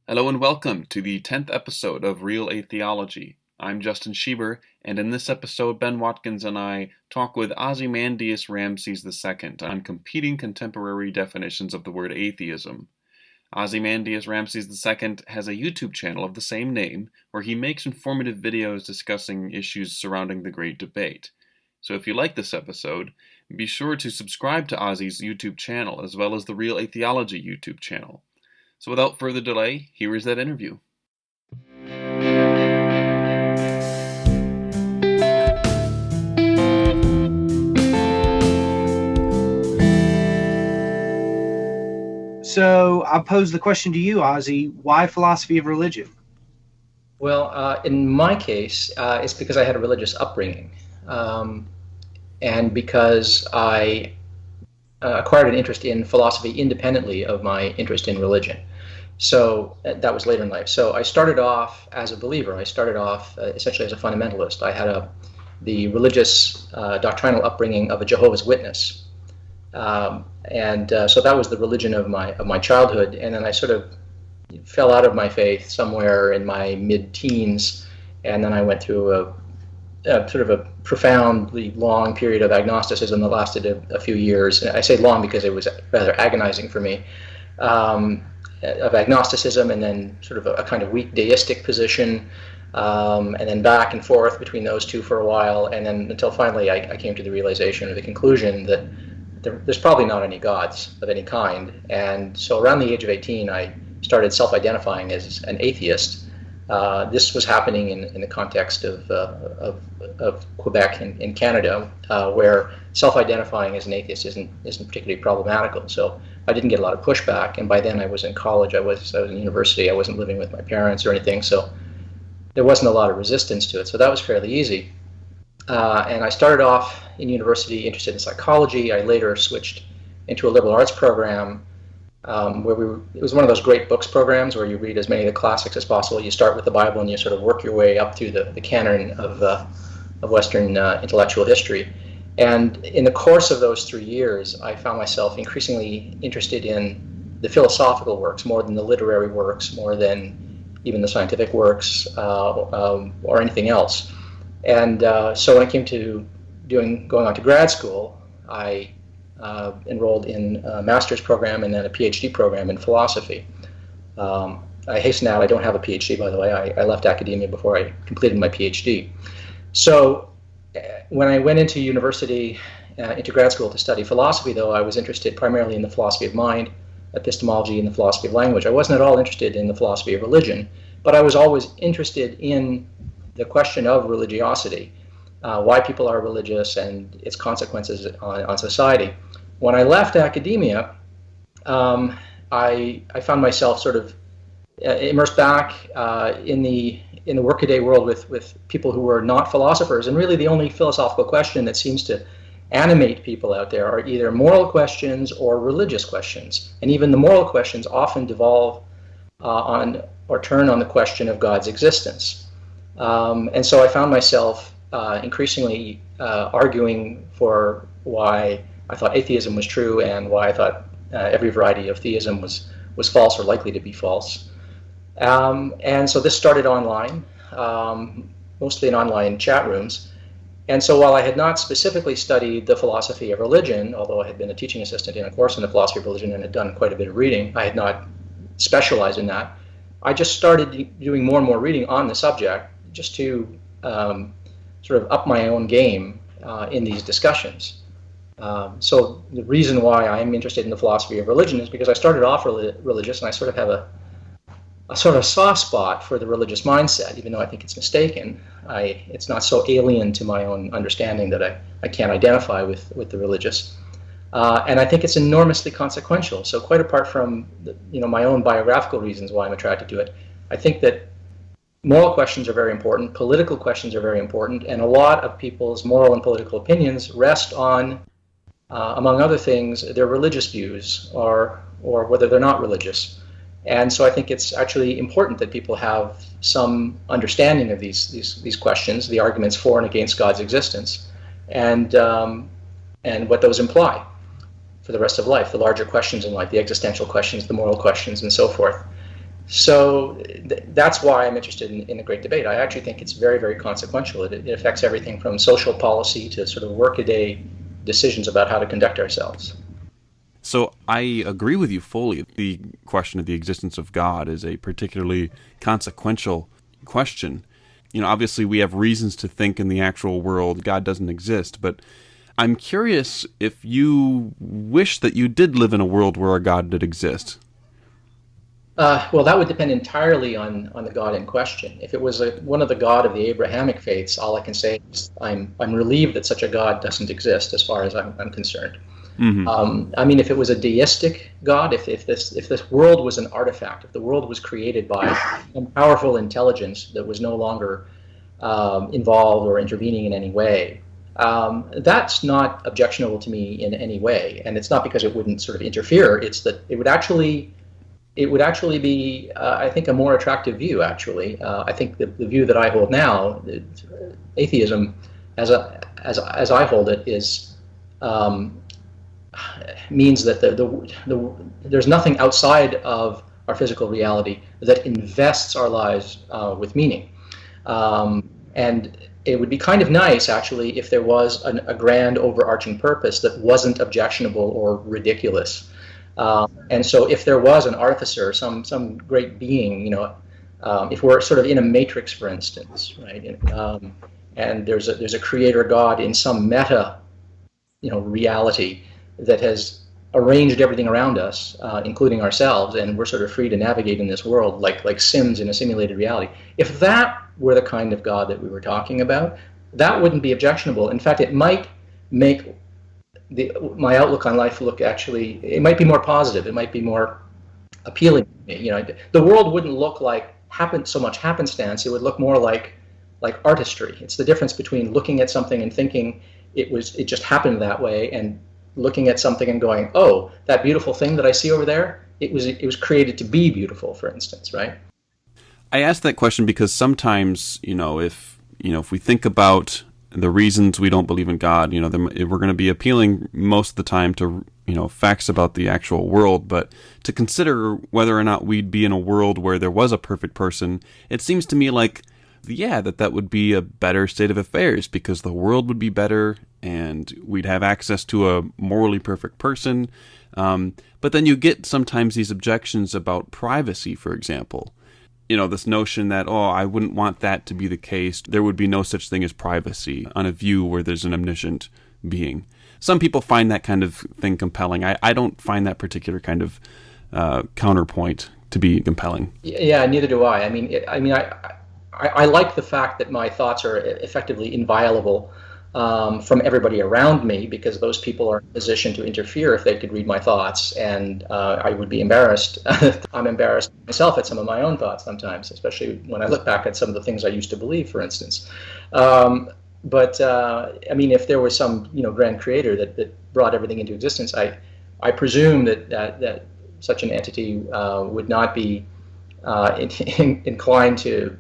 Hello and welcome to the 10th episode of Real Atheology. I'm Justin Schieber, and in this episode, Ben Watkins and I talk with Ozymandias Ramses II on competing contemporary definitions of the word atheism. Ozymandias Ramses II has a YouTube channel of the same name, where he makes informative videos discussing issues surrounding the Great Debate. So if you like this episode, be sure to subscribe to Ozzy's YouTube channel, as well as the Real Atheology YouTube channel. So without further delay, here is that interview. So I'll pose the question to you, Ozzy. Why philosophy of religion? Well, in my case, it's because I had a religious upbringing, and because I acquired an interest in philosophy independently of my interest in religion. So that was later in life. So I started off as a believer. I started off essentially as a fundamentalist. I had the religious doctrinal upbringing of a Jehovah's Witness. So that was the religion of my childhood. And then I sort of fell out of my faith somewhere in my mid-teens. And then I went through a sort of a profoundly long period of agnosticism that lasted a few years. And I say long because it was rather agonizing for me. Of agnosticism, and then sort of a kind of weak deistic position, and then back and forth between those two for a while, and then until finally I came to the realization or the conclusion that there's probably not any gods of any kind. And so around the age of 18, I started self-identifying as an atheist. This was happening in the context of Quebec in Canada, where self-identifying as an atheist isn't particularly problematical. So I didn't get a lot of pushback, and by then I was in college. I was in university. I wasn't living with my parents or anything, so there wasn't a lot of resistance to it. So that was fairly easy. And I started off in university interested in psychology. I later switched into a liberal arts program. It was one of those great books programs where you read as many of the classics as possible. You start with the Bible and you sort of work your way up through the canon of Western intellectual history. And in the course of those 3 years, I found myself increasingly interested in the philosophical works more than the literary works, more than even the scientific works or anything else. And so when I came to going on to grad school, I enrolled in a master's program and then a PhD program in philosophy. I hasten to add, I don't have a PhD, by the way. I left academia before I completed my PhD. So when I went into university, into grad school to study philosophy, though, I was interested primarily in the philosophy of mind, epistemology, and the philosophy of language. I wasn't at all interested in the philosophy of religion, but I was always interested in the question of religiosity, why people are religious and its consequences on society. When I left academia, I found myself sort of immersed back in the workaday world with people who were not philosophers, and really the only philosophical question that seems to animate people out there are either moral questions or religious questions, and even the moral questions often devolve on or turn on the question of God's existence. And so I found myself increasingly arguing for why I thought atheism was true and why I thought every variety of theism was false or likely to be false. And so this started online, mostly in online chat rooms. And so while I had not specifically studied the philosophy of religion, although I had been a teaching assistant in a course in the philosophy of religion and had done quite a bit of reading, I had not specialized in that. I just started doing more and more reading on the subject just to sort of up my own game in these discussions. So the reason why I am interested in the philosophy of religion is because I started off religious, and I sort of have a sort of soft spot for the religious mindset, even though I think it's mistaken. It's not so alien to my own understanding that I can't identify with the religious. And I think it's enormously consequential. So quite apart from my own biographical reasons why I'm attracted to it, I think that moral questions are very important, political questions are very important, and a lot of people's moral and political opinions rest on, among other things, their religious views or whether they're not religious. And so I think it's actually important that people have some understanding of these questions, the arguments for and against God's existence, and what those imply for the rest of life, the larger questions in life, the existential questions, the moral questions, and so forth. So that's why I'm interested in the great debate. I actually think it's very, very consequential. It affects everything from social policy to sort of workaday decisions about how to conduct ourselves. So I agree with you fully. The question of the existence of God is a particularly consequential question. Obviously we have reasons to think in the actual world God doesn't exist, but I'm curious if you wish that you did live in a world where a God did exist. Well, that would depend entirely on the God in question. If it was one of the God of the Abrahamic faiths, all I can say is I'm relieved that such a God doesn't exist, as far as I'm concerned. Mm-hmm. If it was a deistic God, if this world was an artifact, if the world was created by some powerful intelligence that was no longer involved or intervening in any way, that's not objectionable to me in any way. And it's not because it wouldn't sort of interfere. It's that it would actually be, I think, a more attractive view. Actually, I think the view that I hold now, atheism, as I hold it, is means that there's nothing outside of our physical reality that invests our lives with meaning, and it would be kind of nice, actually, if there was a grand overarching purpose that wasn't objectionable or ridiculous. And so if there was an artificer, some great being, if we're sort of in a matrix, for instance, right, and there's a creator God in some meta, reality that has arranged everything around us, including ourselves, and we're sort of free to navigate in this world like Sims in a simulated reality. If that were the kind of God that we were talking about, that wouldn't be objectionable. In fact, it might make my outlook on life it might be more positive. It might be more appealing to me. The world wouldn't look like so much happenstance. It would look more like artistry. It's the difference between looking at something and thinking it just happened that way, and looking at something and going, oh, that beautiful thing that I see over there, it was created to be beautiful, for instance, right? I asked that question because sometimes, if we think about the reasons we don't believe in God, we're going to be appealing most of the time to, facts about the actual world, but to consider whether or not we'd be in a world where there was a perfect person, it seems to me like, that would be a better state of affairs, because the world would be better and we'd have access to a morally perfect person. But then you get sometimes these objections about privacy, for example. This notion that, I wouldn't want that to be the case. There would be no such thing as privacy on a view where there's an omniscient being. Some people find that kind of thing compelling. I don't find that particular kind of counterpoint to be compelling. Yeah, neither do I. I like the fact that my thoughts are effectively inviolable from everybody around me, because those people are in a position to interfere if they could read my thoughts, and I would be embarrassed. I'm embarrassed myself at some of my own thoughts sometimes, especially when I look back at some of the things I used to believe, for instance. But if there was some grand creator that brought everything into existence, I presume that such an entity would not be inclined to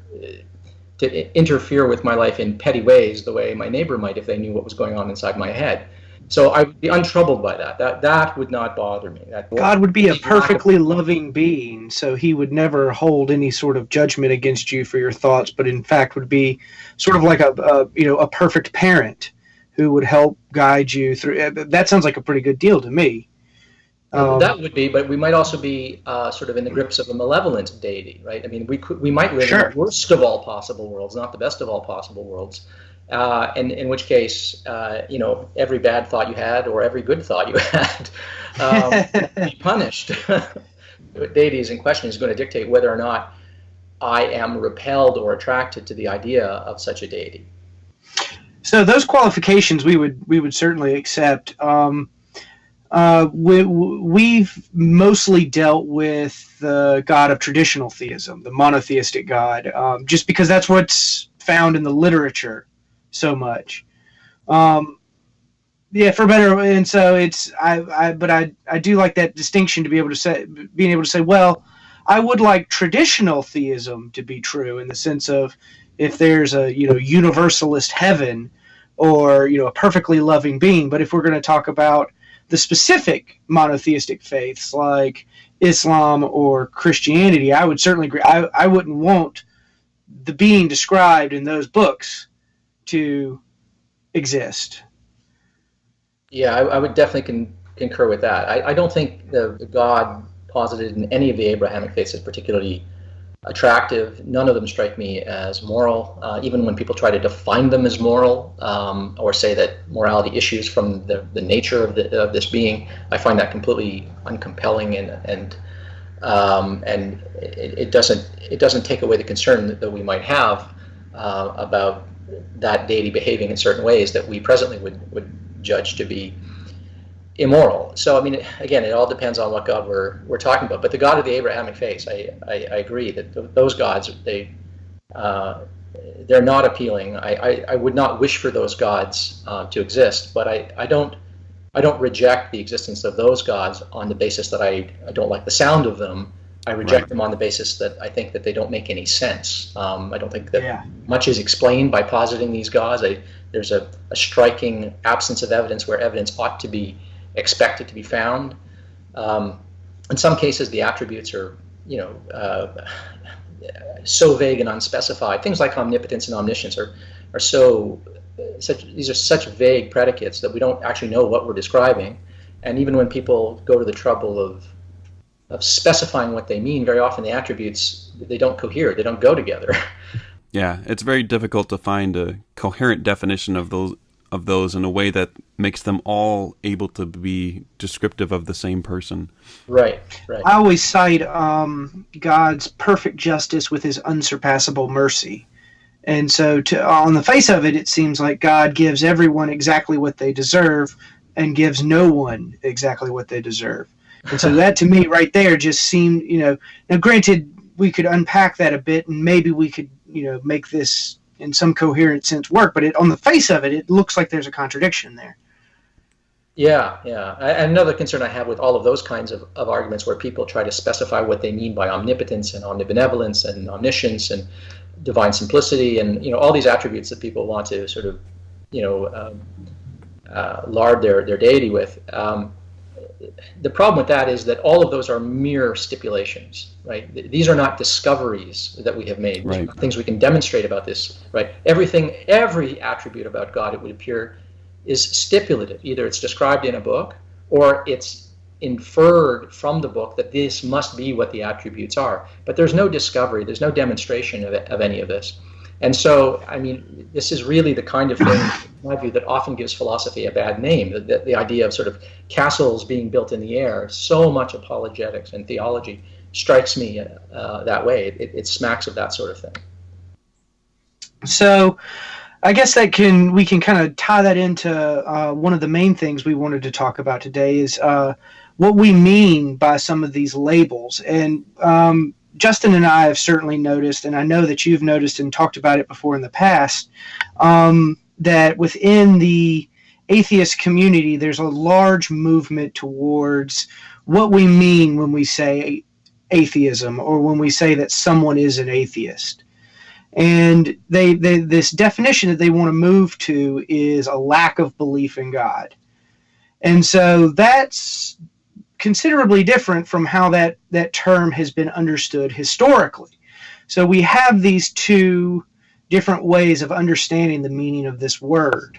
interfere with my life in petty ways the way my neighbor might if they knew what was going on inside my head. So I would be untroubled by that. That would not bother me. God would be a perfectly loving being, so he would never hold any sort of judgment against you for your thoughts, but in fact would be sort of like a perfect parent who would help guide you through. That sounds like a pretty good deal to me. That would be, but we might also be sort of in the grips of a malevolent deity, right? We might live in the worst of all possible worlds, not the best of all possible worlds, and in which case, every bad thought you had or every good thought you had would be punished. The deity is in question is going to dictate whether or not I am repelled or attracted to the idea of such a deity. So those qualifications we would certainly accept. We've mostly dealt with the God of traditional theism, the monotheistic God, just because that's what's found in the literature so much. For better, and so it's I do like that distinction to be able to say, well, I would like traditional theism to be true in the sense of if there's a universalist heaven or a perfectly loving being, but if we're going to talk about the specific monotheistic faiths like Islam or Christianity, I would certainly agree. I wouldn't want the being described in those books to exist. Yeah, I would definitely concur with that. I don't think the God posited in any of the Abrahamic faiths is particularly attractive. None of them strike me as moral, even when people try to define them as moral, or say that morality issues from the nature of this being. I find that completely uncompelling, and it doesn't take away the concern that we might have about that deity behaving in certain ways that we presently would judge to be immoral. So I mean, again, it all depends on what God we're talking about. But the God of the Abrahamic faith, I agree that those gods, they're not appealing. I would not wish for those gods to exist, but I don't reject the existence of those gods on the basis that I don't like the sound of them. I reject them on the basis that I think that they don't make any sense. I don't think that much is explained by positing these gods. There's a striking absence of evidence where evidence ought to be expected to be found. In some cases, the attributes are, so vague and unspecified. Things like omnipotence and omniscience are these are such vague predicates that we don't actually know what we're describing. And even when people go to the trouble of specifying what they mean, very often the attributes, they don't cohere, they don't go together. Yeah, it's very difficult to find a coherent definition of those in a way that makes them all able to be descriptive of the same person. Right. I always cite God's perfect justice with his unsurpassable mercy. And so on the face of it, it seems like God gives everyone exactly what they deserve and gives no one exactly what they deserve. And so that to me right there just seemed, now granted, we could unpack that a bit and maybe we could, make this in some coherent sense work, but on the face of it, it looks like there's a contradiction there. Yeah. Another concern I have with all of those kinds of arguments where people try to specify what they mean by omnipotence and omnibenevolence and omniscience and divine simplicity and, all these attributes that people want to sort of, lard their deity with. The problem with that is that all of those are mere stipulations, right? These are not discoveries that we have made. These are not things we can demonstrate about this, right? Every attribute about God, it would appear, is stipulative. Either it's described in a book or it's inferred from the book that this must be what the attributes are. But there's no discovery, there's no demonstration of any of this. And so, I mean, this is really the kind of thing, in my view, that often gives philosophy a bad name, the idea of sort of castles being built in the air. So much apologetics and theology strikes me that way. It smacks of that sort of thing. So I guess we can kind of tie that into one of the main things we wanted to talk about today is what we mean by some of these labels. And Justin and I have certainly noticed, and I know that you've noticed and talked about it before in the past, that within the atheist community, there's a large movement towards what we mean when we say atheism or when we say that someone is an atheist. And this definition that they want to move to is a lack of belief in God. And so that's considerably different from how that term has been understood historically. So we have these two different ways of understanding the meaning of this word.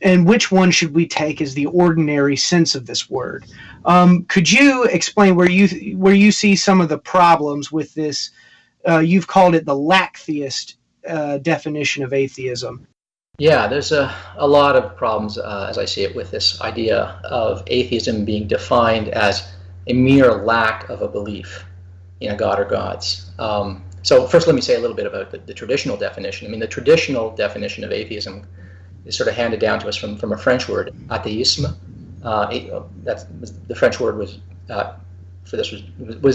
And which one should we take as the ordinary sense of this word? Could you explain where you see some of the problems with this? You've called it the Lacktheist definition of atheism. Yeah, there's a lot of problems, as I see it, with this idea of atheism being defined as a mere lack of a belief in a god or gods. So first let me say a little bit about the traditional definition. I mean, the traditional definition of atheism is sort of handed down to us from a French word, Atheism. The French word was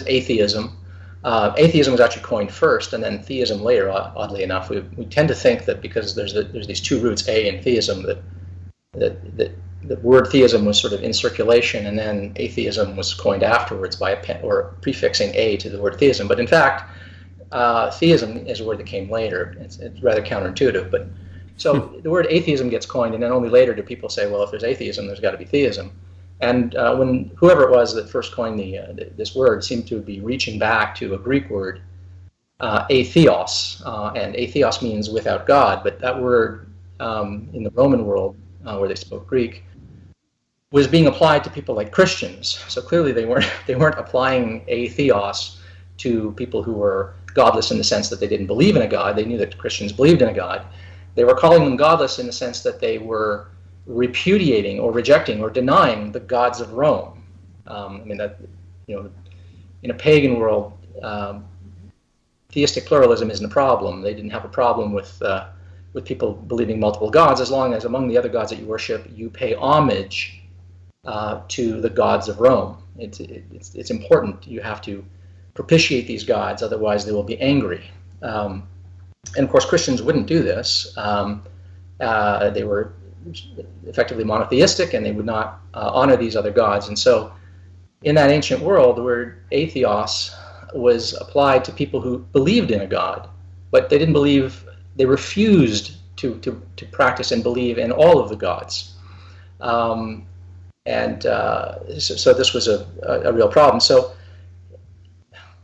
atheism. Atheism was actually coined first, and then theism later. Oddly enough, we tend to think that because there's these two roots, a and theism, that the word theism was sort of in circulation, and then atheism was coined afterwards by prefixing a to the word theism. But in fact, theism is a word that came later. It's rather counterintuitive, but so the word atheism gets coined, and then only later do people say, well, if there's atheism, there's got to be theism. And when whoever it was that first coined this word seemed to be reaching back to a Greek word, atheos, and atheos means without God, but that word in the Roman world, where they spoke Greek, was being applied to people like Christians. So clearly they weren't applying atheos to people who were godless in the sense that they didn't believe in a God. They knew that Christians believed in a God. They were calling them godless in the sense that they were repudiating or rejecting or denying the gods of Rome. That, in a pagan world, theistic pluralism isn't a problem. They didn't have a problem with people believing multiple gods, as long as among the other gods that you worship, you pay homage to the gods of Rome. It's important. You have to propitiate these gods, otherwise they will be angry. And of course, Christians wouldn't do this. They were effectively monotheistic, and they would not honor these other gods. And so, in that ancient world, the word atheos was applied to people who believed in a god, but they didn't believe. They refused to practice and believe in all of the gods. So this was a real problem. So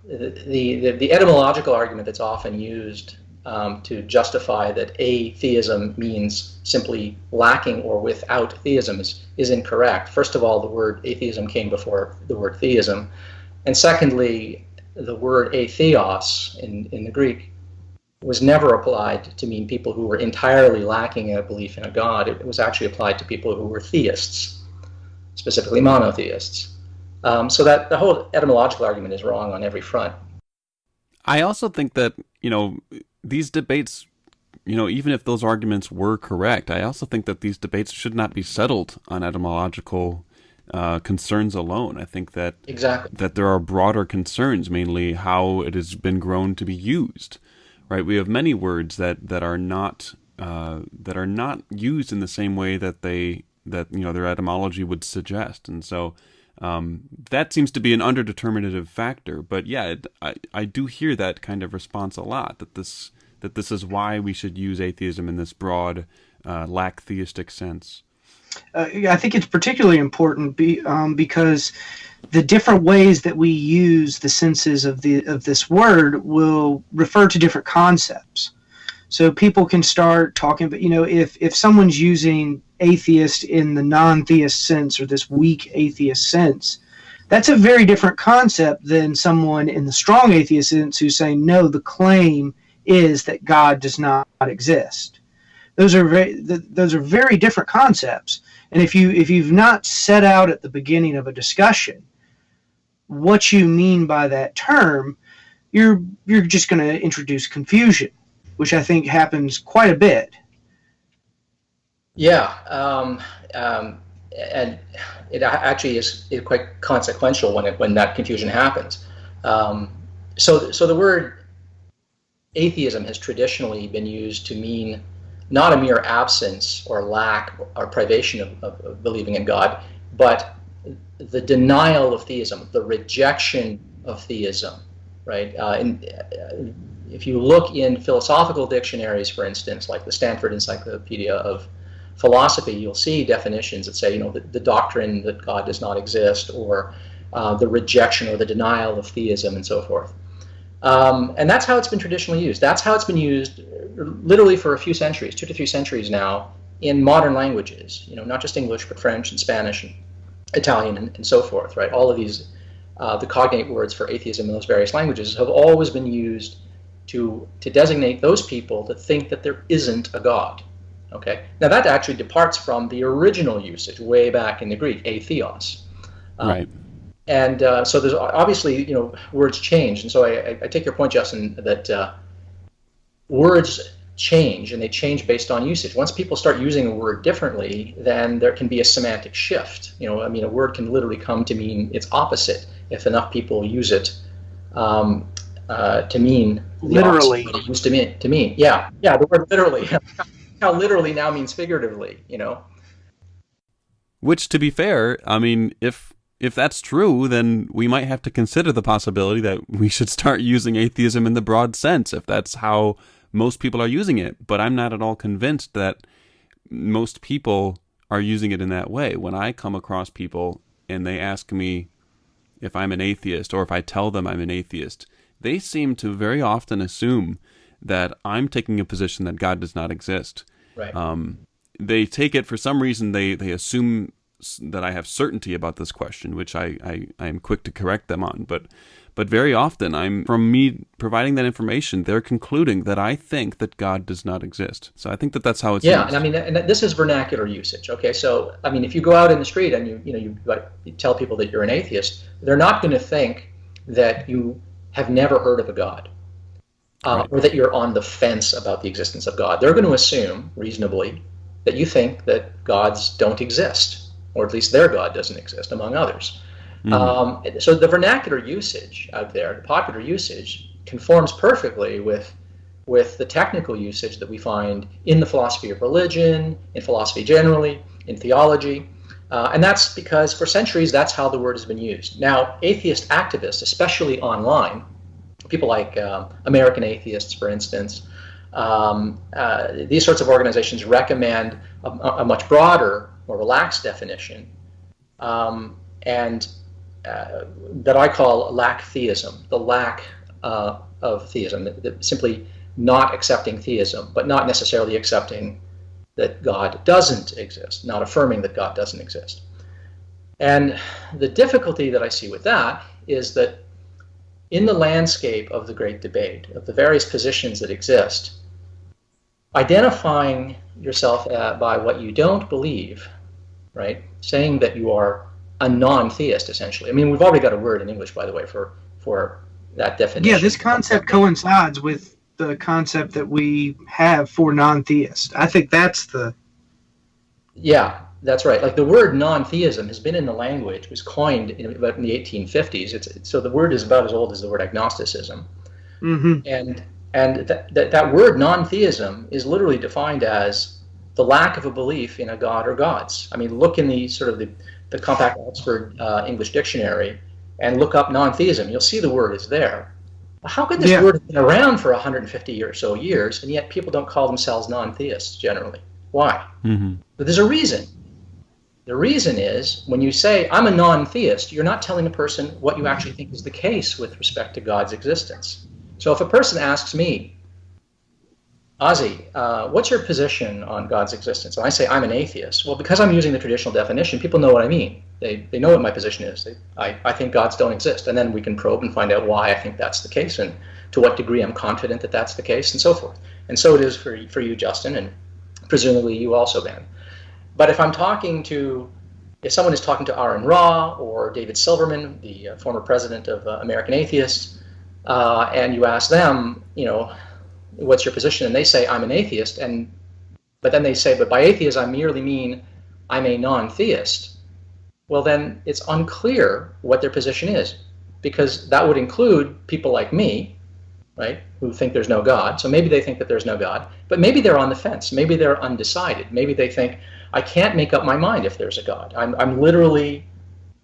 the etymological argument that's often used to justify that atheism means simply lacking or without theism is incorrect. First of all, the word atheism came before the word theism. And secondly, the word atheos in the Greek was never applied to mean people who were entirely lacking in a belief in a god. It was actually applied to people who were theists, specifically monotheists. So that the whole etymological argument is wrong on every front. I also think that, these debates, even if those arguments were correct, I also think that these debates should not be settled on etymological concerns alone. I think that exactly that there are broader concerns, mainly how it has been grown to be used. Right, we have many words that are not used in the same way that their etymology would suggest, and so that seems to be an underdeterminative factor. But yeah, I do hear that kind of response a lot. That this is why we should use atheism in this broad, lacktheistic sense. I think it's particularly important because the different ways that we use the senses of this word will refer to different concepts. So people can start talking about, if someone's using atheist in the non-theist sense or this weak atheist sense, that's a very different concept than someone in the strong atheist sense who's saying, no, the claim is that God does not exist. Those are very different concepts. And if you've not set out at the beginning of a discussion what you mean by that term, you're just going to introduce confusion, which I think happens quite a bit. Yeah, and it actually is quite consequential when that confusion happens. So the word atheism has traditionally been used to mean not a mere absence or lack or privation of believing in God, but the denial of theism, the rejection of theism, right? If you look in philosophical dictionaries, for instance, like the Stanford Encyclopedia of Philosophy, you'll see definitions that say, the doctrine that God does not exist, or the rejection or the denial of theism, and so forth. And that's how it's been traditionally used. That's how it's been used literally for a few centuries, 2 to 3 centuries now, in modern languages, not just English, but French and Spanish and Italian and so forth, right? All of these, the cognate words for atheism in those various languages have always been used to designate those people that think that there isn't a God, okay? Now that actually departs from the original usage way back in the Greek, atheos. Right. And so there's obviously, words change. And so I take your point, Justin, that words change, and they change based on usage. Once people start using a word differently, then there can be a semantic shift. A word can literally come to mean its opposite if enough people use it to mean literally what it used to mean. Yeah, the word literally. How literally now means figuratively, Which, to be fair, if that's true, then we might have to consider the possibility that we should start using atheism in the broad sense, if that's how most people are using it. But I'm not at all convinced that most people are using it in that way. When I come across people and they ask me if I'm an atheist or if I tell them I'm an atheist, they seem to very often assume that I'm taking a position that God does not exist. Right. They take it, for some reason, they assume that I have certainty about this question, which I am quick to correct them on. But very often, from me providing that information, they're concluding that I think that God does not exist. So I think that that's how it's used. And I mean, and this is vernacular usage. Okay, so I mean, if you go out in the street and you tell people that you're an atheist, they're not going to think that you have never heard of a God, Right. or that you're on the fence about the existence of God. They're going to assume, reasonably, that you think that gods don't exist, or at least their God doesn't exist, among others. Mm-hmm. So the vernacular usage out there, the popular usage, conforms perfectly with the technical usage that we find in the philosophy of religion, in philosophy generally, in theology. And that's because for centuries, that's how the word has been used. Now, atheist activists, especially online, people like American Atheists, for instance, these sorts of organizations recommend a much broader, more relaxed definition, and that I call lacktheism, the lack of theism, simply not accepting theism, but not necessarily accepting that God doesn't exist, not affirming that God doesn't exist. And the difficulty that I see with that is that in the landscape of the great debate, of the various positions that exist, identifying yourself by what you don't believe, right, saying that you are a non-theist, essentially. I mean, we've already got a word in English, by the way, for that definition. Yeah, this concept coincides with the concept that we have for non-theist. I think that's the... Yeah, that's right. Like the word non-theism has been in the language, was coined in the 1850s. So the word is about as old as the word agnosticism. Mm-hmm. And that word non-theism is literally defined as the lack of a belief in a god or gods. I mean, look in the sort of the Compact Oxford English Dictionary and look up non-theism. You'll see the word is there. How could this word have been around for 150 or so years, and yet people don't call themselves non-theists generally? Why? Mm-hmm. But there's a reason. The reason is, when you say, I'm a non-theist, you're not telling a person what you actually think is the case with respect to God's existence. So if a person asks me, Ozzy, what's your position on God's existence? And I say, I'm an atheist. Well, because I'm using the traditional definition, people know what I mean. They know what my position is. I think gods don't exist. And then we can probe and find out why I think that's the case and to what degree I'm confident that that's the case and so forth. And so it is for you, Justin, and presumably you also, Ben. But if someone is talking to Aaron Ra or David Silverman, the former president of American Atheists, and you ask them, what's your position? And they say, I'm an atheist. But then they say, but by atheist, I merely mean I'm a non-theist. Well, then it's unclear what their position is, because that would include people like me, right, who think there's no God. So maybe they think that there's no God, but maybe they're on the fence. Maybe they're undecided. Maybe they think, I can't make up my mind if there's a God. I'm literally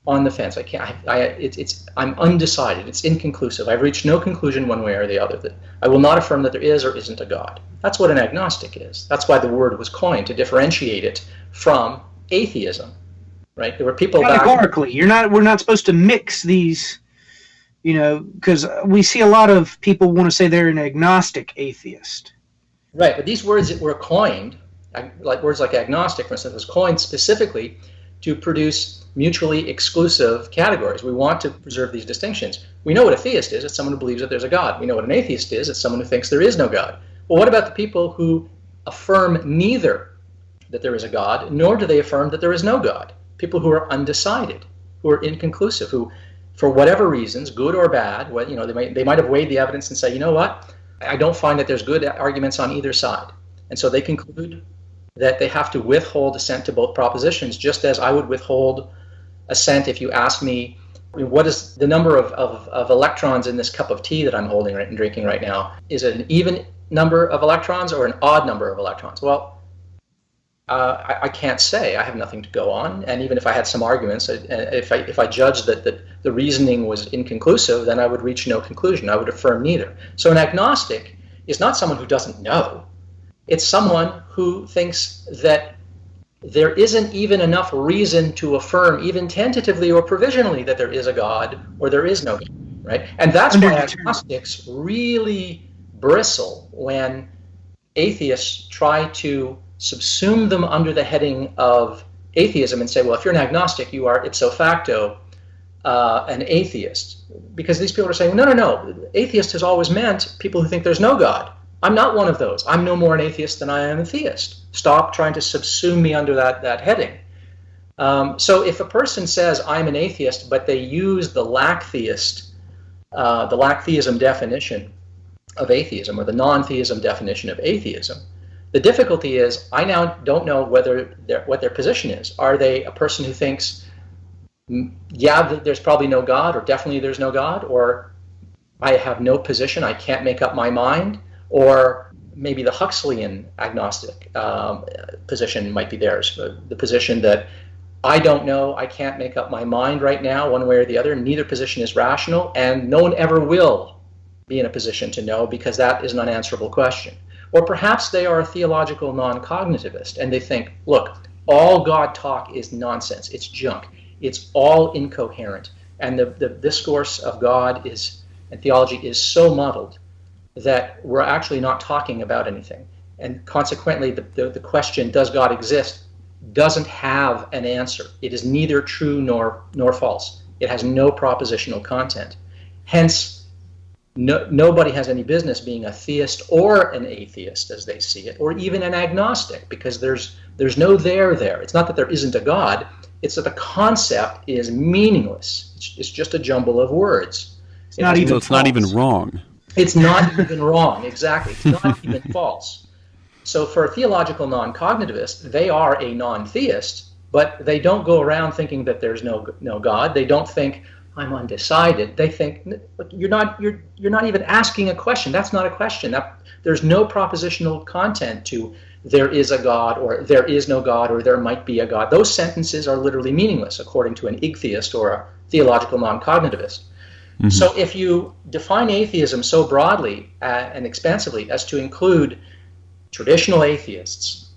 on the fence. I'm undecided. It's inconclusive. I've reached no conclusion one way or the other. That I will not affirm that there is or isn't a God. That's what an agnostic is. That's why the word was coined, to differentiate it from atheism. Right? There were people categorically. We're not supposed to mix these, because we see a lot of people want to say they're an agnostic atheist. Right, but these words that were coined, like words like agnostic, for instance, was coined specifically to produce mutually exclusive categories. We want to preserve these distinctions. We know what a theist is. It's someone who believes that there's a God. We know what an atheist is. It's someone who thinks there is no God. Well, what about the people who affirm neither that there is a God, nor do they affirm that there is no God? People who are undecided, who are inconclusive, who, for whatever reasons, good or bad, they might have weighed the evidence and say, you know what, I don't find that there's good arguments on either side. And so they conclude that they have to withhold assent to both propositions, just as I would withhold assent if you ask me, what is the number of electrons in this cup of tea that I'm holding and drinking right now? Is it an even number of electrons or an odd number of electrons? Well, I can't say. I have nothing to go on. And even if I had some arguments, if I judged that the reasoning was inconclusive, then I would reach no conclusion. I would affirm neither. So an agnostic is not someone who doesn't know. It's someone who thinks that there isn't even enough reason to affirm, even tentatively or provisionally, that there is a God or there is no God, right? And that's why agnostics really bristle when atheists try to subsume them under the heading of atheism and say, well, if you're an agnostic, you are ipso facto an atheist. Because these people are saying, no, atheist has always meant people who think there's no God. I'm not one of those. I'm no more an atheist than I am a theist. Stop trying to subsume me under that heading. So if a person says I'm an atheist, but they use the Lacktheism definition of atheism, or the non-theism definition of atheism, the difficulty is I now don't know what their position is. Are they a person who thinks, yeah, there's probably no God, or definitely there's no God, or I have no position, I can't make up my mind? Or maybe the Huxleyan agnostic position might be theirs, the position that I don't know, I can't make up my mind right now, one way or the other, neither position is rational, and no one ever will be in a position to know because that is an unanswerable question. Or perhaps they are a theological non-cognitivist, and they think, look, all God talk is nonsense, it's junk, it's all incoherent, and the discourse of God and theology is so muddled that we're actually not talking about anything. And consequently, the question, does God exist, doesn't have an answer. It is neither true nor false. It has no propositional content. Hence, nobody has any business being a theist or an atheist as they see it, or even an agnostic, because there's no there. It's not that there isn't a God, it's that the concept is meaningless. It's just a jumble of words. It's not even wrong. It's not even wrong, exactly. It's not even false. So for a theological non-cognitivist, they are a non-theist, but they don't go around thinking that there's no God. They don't think, I'm undecided. They think, you're not even asking a question. That's not a question. There's no propositional content to there is a God, or there is no God, or there might be a God. Those sentences are literally meaningless, according to an igtheist or a theological non-cognitivist. Mm-hmm. So if you define atheism so broadly and expansively as to include traditional atheists,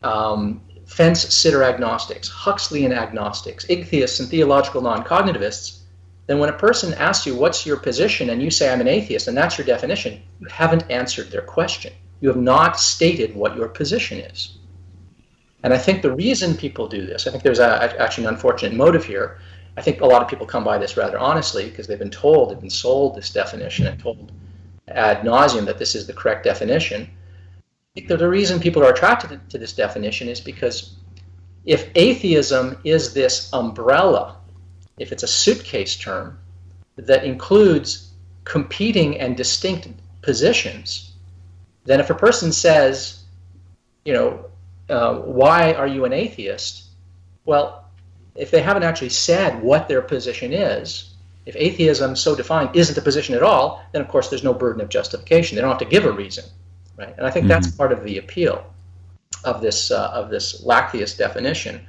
fence-sitter agnostics, Huxleyan agnostics, igtheists, and theological non-cognitivists, then when a person asks you, what's your position, and you say, I'm an atheist, and that's your definition, you haven't answered their question. You have not stated what your position is. And I think the reason people do this, I think there's actually an unfortunate motive here. I think a lot of people come by this rather honestly because they've been sold this definition and told ad nauseum that this is the correct definition. I think that the reason people are attracted to this definition is because if atheism is this umbrella, if it's a suitcase term that includes competing and distinct positions, then if a person says, why are you an atheist? Well, if they haven't actually said what their position is, if atheism so defined isn't a position at all, then of course there's no burden of justification. They don't have to give a reason, right? And I think that's part of the appeal of this Lacktheist definition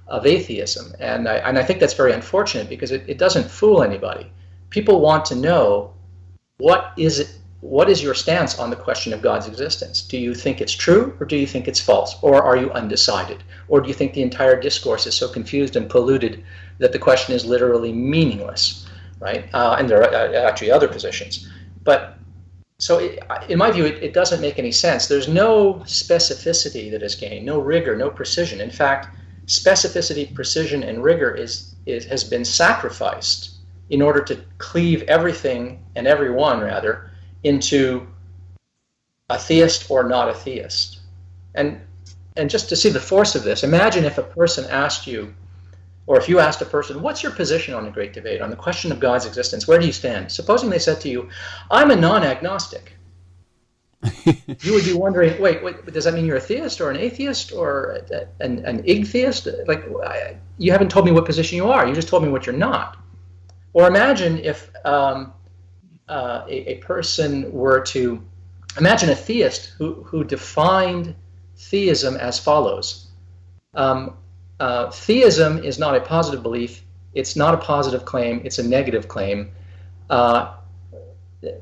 of atheism. And I think that's very unfortunate because it doesn't fool anybody. People want to know what is your stance on the question of God's existence? Do you think it's true, or do you think it's false? Or are you undecided? Or do you think the entire discourse is so confused and polluted that the question is literally meaningless, right? And there are actually other positions. But so in my view, it doesn't make any sense. There's no specificity that is gained, no rigor, no precision. In fact, specificity, precision, and rigor has been sacrificed in order to cleave everything and everyone, rather, into a theist or not a theist. And just to see the force of this, imagine if a person asked you, or if you asked a person, what's your position on the great debate, on the question of God's existence? Where do you stand? Supposing they said to you, I'm a non-agnostic. You would be wondering, wait, does that mean you're a theist or an atheist or an igtheist? Like, you haven't told me what position you are. You just told me what you're not. Or imagine if a person were to imagine a theist who defined theism as follows. Theism is not a positive belief. It's not a positive claim. It's a negative claim.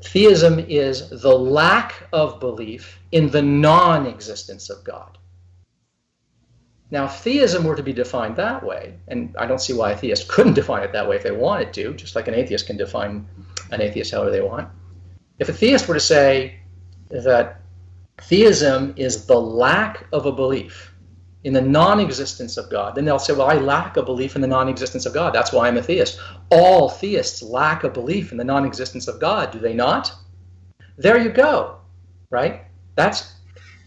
Theism is the lack of belief in the non-existence of God. Now, if theism were to be defined that way, and I don't see why a theist couldn't define it that way if they wanted to, just like an atheist can define an atheist however they want. If a theist were to say that theism is the lack of a belief in the non-existence of God, then they'll say, well, I lack a belief in the non-existence of God. That's why I'm a theist. All theists lack a belief in the non-existence of God, do they not? There you go, right? That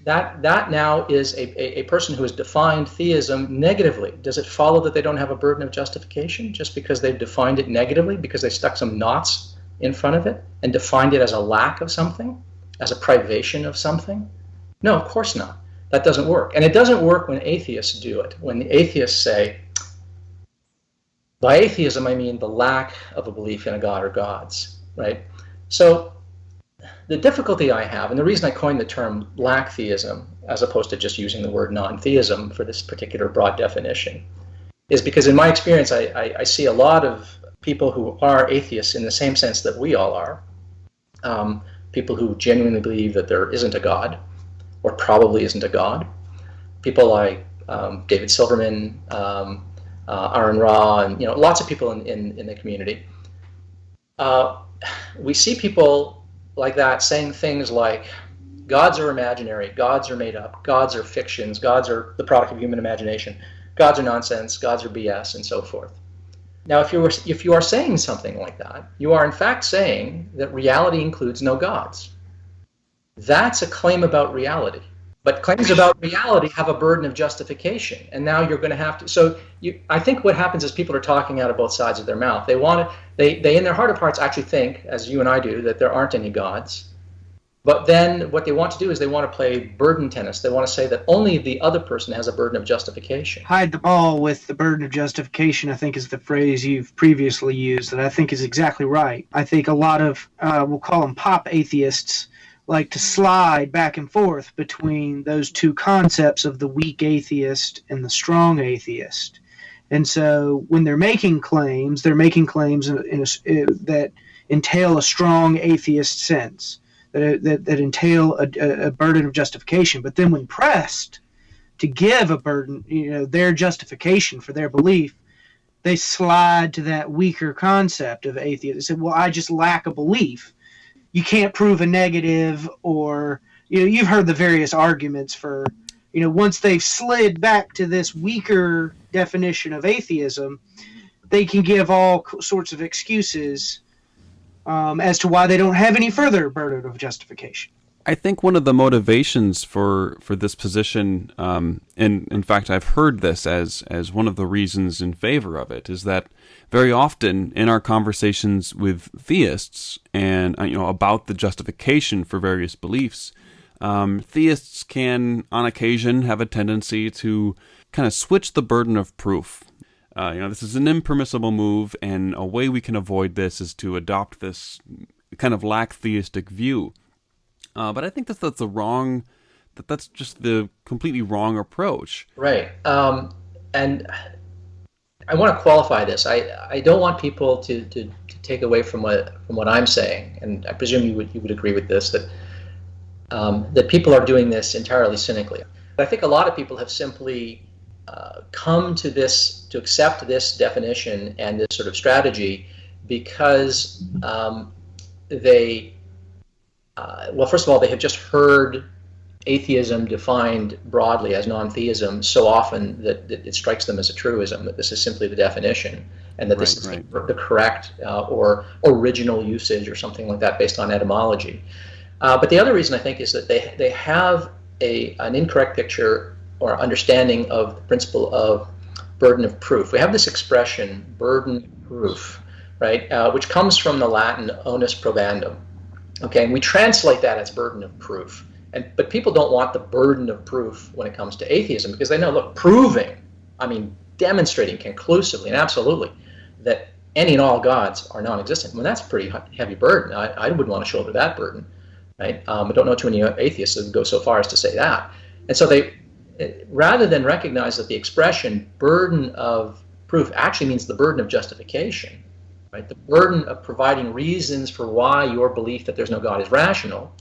now is a person who has defined theism negatively. Does it follow that they don't have a burden of justification just because they've defined it negatively, because they stuck some knots in front of it and defined it as a lack of something, as a privation of something? No, of course not. That doesn't work. And it doesn't work when atheists do it. When the atheists say, by atheism I mean the lack of a belief in a God or gods, right? So the difficulty I have, and the reason I coined the term lacktheism as opposed to just using the word non-theism for this particular broad definition, is because in my experience I see a lot of people who are atheists in the same sense that we all are, people who genuinely believe that there isn't a God, or probably isn't a God. People like David Silverman, Aaron Ra, and lots of people in the community. We see people like that saying things like, gods are imaginary, gods are made up, gods are fictions, gods are the product of human imagination, gods are nonsense, gods are BS, and so forth. Now, if you are saying something like that, you are in fact saying that reality includes no gods. That's a claim about reality. But claims about reality have a burden of justification, and now you're going to have to. So I think what happens is people are talking out of both sides of their mouth. They in their heart of hearts actually think, as you and I do, that there aren't any gods. But then what they want to do is they want to play burden tennis. They want to say that only the other person has a burden of justification. Hide the ball with the burden of justification, I think, is the phrase you've previously used, that I think is exactly right. I think a lot of, we'll call them pop atheists, like to slide back and forth between those two concepts of the weak atheist and the strong atheist. And so when they're making claims that entail a strong atheist sense, that entail a burden of justification. But then when pressed to give a burden, their justification for their belief, they slide to that weaker concept of atheism. They say, well, I just lack a belief. You can't prove a negative, or you've heard the various arguments for, once they've slid back to this weaker definition of atheism, they can give all sorts of excuses as to why they don't have any further burden of justification. I think one of the motivations for this position, and in fact I've heard this as one of the reasons in favor of it, is that very often in our conversations with theists and about the justification for various beliefs, theists can on occasion have a tendency to kind of switch the burden of proof. This is an impermissible move, and a way we can avoid this is to adopt this kind of lacktheistic view. But I think that's just the completely wrong approach. Right. And I want to qualify this. I don't want people to take away from what I'm saying, and I presume you would agree with this, that people are doing this entirely cynically. But I think a lot of people have simply come to accept this definition and this sort of strategy because first of all, they have just heard atheism defined broadly as non-theism so often that it strikes them as a truism, that this is simply the definition, and that this is the correct or original usage or something like that based on etymology. But the other reason, I think, is that they have an incorrect picture or understanding of the principle of burden of proof. We have this expression, burden proof, right, which comes from the Latin onus probandum. Okay, and we translate that as burden of proof. But people don't want the burden of proof when it comes to atheism, because they know, look, demonstrating conclusively and absolutely that any and all gods are non-existent. Well, that's a pretty heavy burden. I wouldn't want to shoulder that burden, right? I don't know too many atheists that would go so far as to say that. And so rather than recognize that the expression burden of proof actually means the burden of justification, right? The burden of providing reasons for why your belief that there's no God is rational,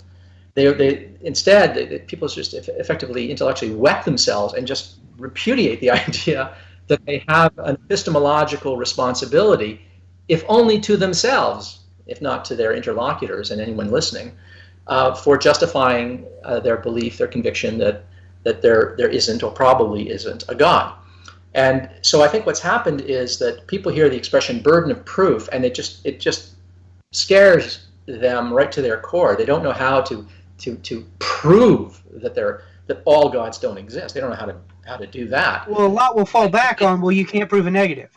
People just effectively intellectually wet themselves and just repudiate the idea that they have an epistemological responsibility, if only to themselves, if not to their interlocutors and anyone listening, for justifying their belief, their conviction that there isn't or probably isn't a God. And so I think what's happened is that people hear the expression burden of proof, and it just scares them right to their core. They don't know how to prove that all gods don't exist. They don't know how to do that. Well, a lot will fall back on, well, you can't prove a negative.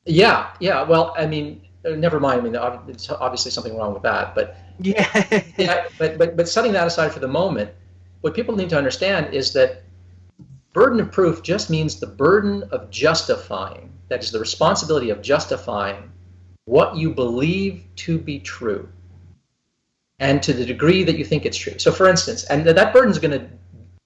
Yeah. Well, I mean, never mind. I mean, there's obviously something wrong with that. But yeah. But setting that aside for the moment, what people need to understand is that burden of proof just means the burden of justifying. That is the responsibility of justifying what you believe to be true, and to the degree that you think it's true. So, for instance, and that burden is going to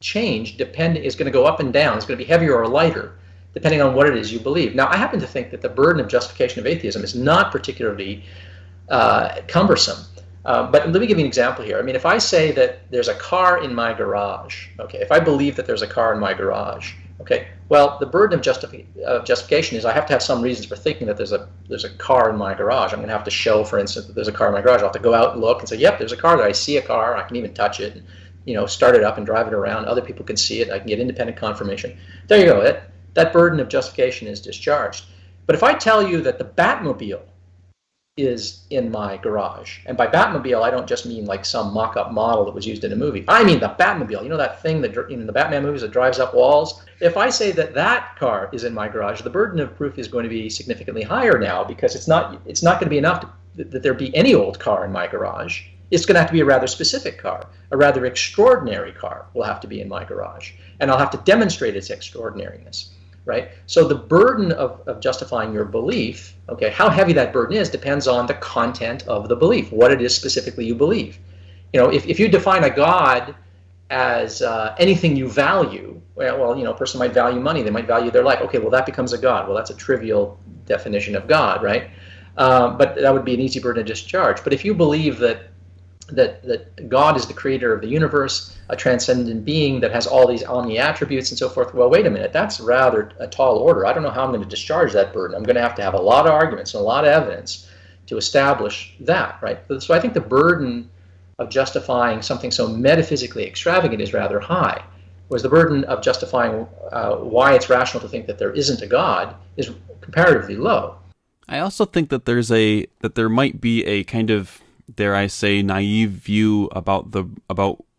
change. Is going to go up and down. It's going to be heavier or lighter, depending on what it is you believe. Now, I happen to think that the burden of justification of atheism is not particularly cumbersome. But let me give you an example here. I mean, if I say that there's a car in my garage, okay, if I believe that there's a car in my garage, okay, well, the burden of justification is I have to have some reasons for thinking that there's a car in my garage. I'm going to have to show, for instance, that there's a car in my garage. I'll have to go out and look and say, yep, there's a car there. I see a car. I can even touch it, and, start it up and drive it around. Other people can see it. I can get independent confirmation. There you go. That burden of justification is discharged. But if I tell you that the Batmobile is in my garage, and by Batmobile I don't just mean like some mock-up model that was used in a movie. I mean the Batmobile, that thing that in the Batman movies that drives up walls. If I say that car is in my garage, the burden of proof is going to be significantly higher now, because it's not going to be enough that there be any old car in my garage. It's going to have to be a rather specific car, a rather extraordinary car will have to be in my garage, and I'll have to demonstrate its extraordinariness. Right? So the burden of justifying your belief, okay, how heavy that burden is depends on the content of the belief, what it is specifically you believe. If you define a God as anything you value, well, a person might value money, they might value their life. Okay, well, that becomes a God. Well, that's a trivial definition of God, right? But that would be an easy burden to discharge. But if you believe that God is the creator of the universe, a transcendent being that has all these omni attributes and so forth, well, wait a minute, that's rather a tall order. I don't know how I'm going to discharge that burden. I'm going to have a lot of arguments and a lot of evidence to establish that, right? So I think the burden of justifying something so metaphysically extravagant is rather high, whereas the burden of justifying why it's rational to think that there isn't a God is comparatively low. I also think that there might be a kind of, dare I say, naive view about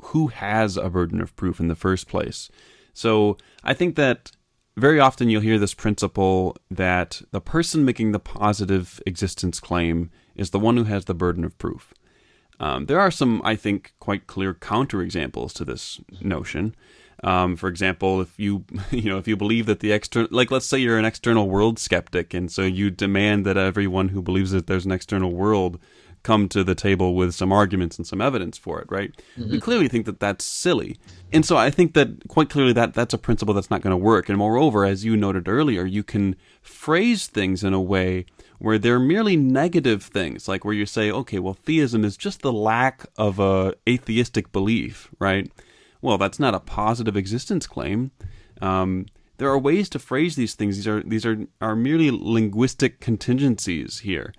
who has a burden of proof in the first place. So I think that very often you'll hear this principle that the person making the positive existence claim is the one who has the burden of proof. There are some, I think, quite clear counterexamples to this notion. For example, if you believe that the external, like let's say you're an external world skeptic, and so you demand that everyone who believes that there's an external world come to the table with some arguments and some evidence for it, right? Mm-hmm. We clearly think that that's silly. And so I think that quite clearly that's a principle that's not going to work. And moreover, as you noted earlier, you can phrase things in a way where they're merely negative things, like where you say, okay, well, theism is just the lack of a atheistic belief, right? Well, that's not a positive existence claim. There are ways to phrase these things. These are merely linguistic contingencies here.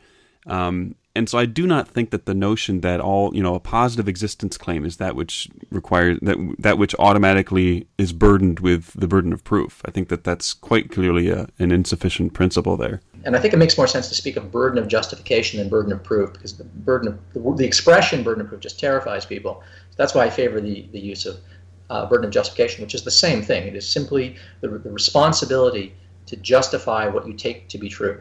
And so I do not think that the notion that a positive existence claim is that which requires that which automatically is burdened with the burden of proof. I think that that's quite clearly an insufficient principle there. And I think it makes more sense to speak of burden of justification than burden of proof, because the expression burden of proof just terrifies people. So that's why I favor the use of burden of justification, which is the same thing. It is simply the responsibility to justify what you take to be true.